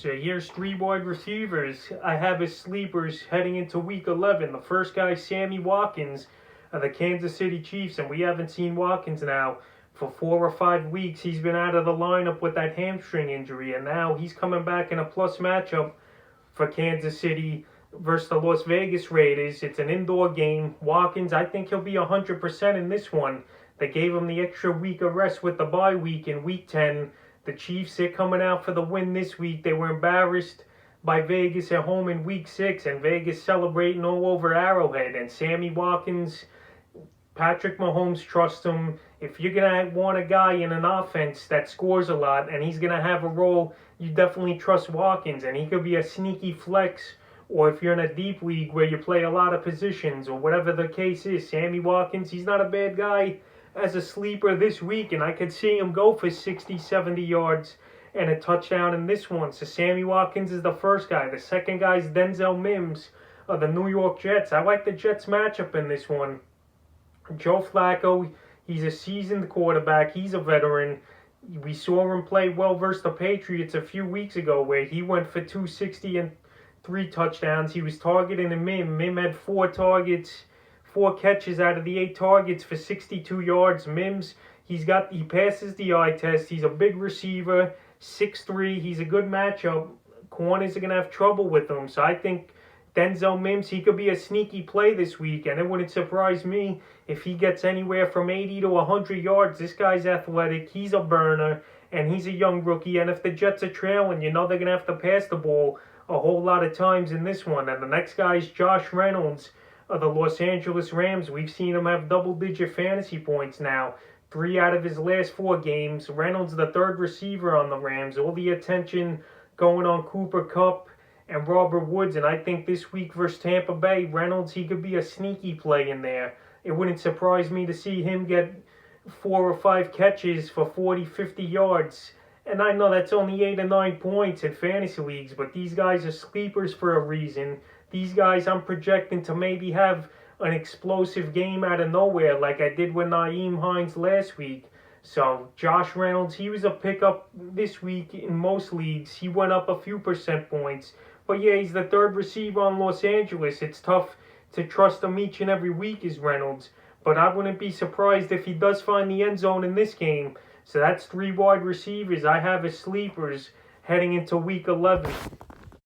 So here's three wide receivers I have as sleepers heading into week 11. The first guy, Sammy Watkins of the Kansas City Chiefs, and we haven't seen Watkins now for 4 or 5 weeks. He's been out of the lineup with that hamstring injury, and now he's coming back in a plus matchup for Kansas City versus the Las Vegas Raiders. It's an indoor game. Watkins, I think he'll be 100% in this one. They gave him the extra week of rest with the bye week in week 10. The Chiefs, they're coming out for the win this week. They were embarrassed by Vegas at home in week 6, and Vegas celebrating all over Arrowhead. And Sammy Watkins, Patrick Mahomes trusts him. If you're going to want a guy in an offense that scores a lot and he's going to have a role, you definitely trust Watkins. And he could be a sneaky flex, or if you're in a deep league where you play a lot of positions or whatever the case is, Sammy Watkins, he's not a bad guy as a sleeper this week, and I could see him go for 60, 70 yards and a touchdown in this one. So Sammy Watkins is the first guy. The second guy is Denzel Mims of the New York Jets. I like the Jets matchup in this one. Joe Flacco, he's a seasoned quarterback. He's a veteran. We saw him play well versus the Patriots a few weeks ago where he went for 260 and 3 touchdowns. He was targeting a Mim. Mim had 4 targets. 4 catches out of the 8 targets for 62 yards. Mims, he passes the eye test. He's a big receiver, 6'3". He's a good matchup. Corners are going to have trouble with him. So I think Denzel Mims, he could be a sneaky play this week, and it wouldn't surprise me if he gets anywhere from 80 to 100 yards. This guy's athletic. He's a burner, and he's a young rookie. And if the Jets are trailing, you know they're going to have to pass the ball a whole lot of times in this one. And the next guy is Josh Reynolds of the Los Angeles Rams. We've seen him have double-digit fantasy points now. 3 out of his last 4 games. Reynolds, the third receiver on the Rams. All the attention going on Cooper Kupp and Robert Woods. And I think this week versus Tampa Bay, Reynolds, he could be a sneaky play in there. It wouldn't surprise me to see him get 4 or 5 catches for 40, 50 yards. And I know that's only 8 or 9 points in fantasy leagues, but these guys are sleepers for a reason. These guys I'm projecting to maybe have an explosive game out of nowhere like I did with Nyheim Hines last week. So Josh Reynolds, he was a pickup this week in most leagues. He went up a few percent points. But yeah, he's the third receiver on Los Angeles. It's tough to trust him each and every week is Reynolds. But I wouldn't be surprised if he does find the end zone in this game. So that's 3 wide receivers I have as sleepers heading into week 11.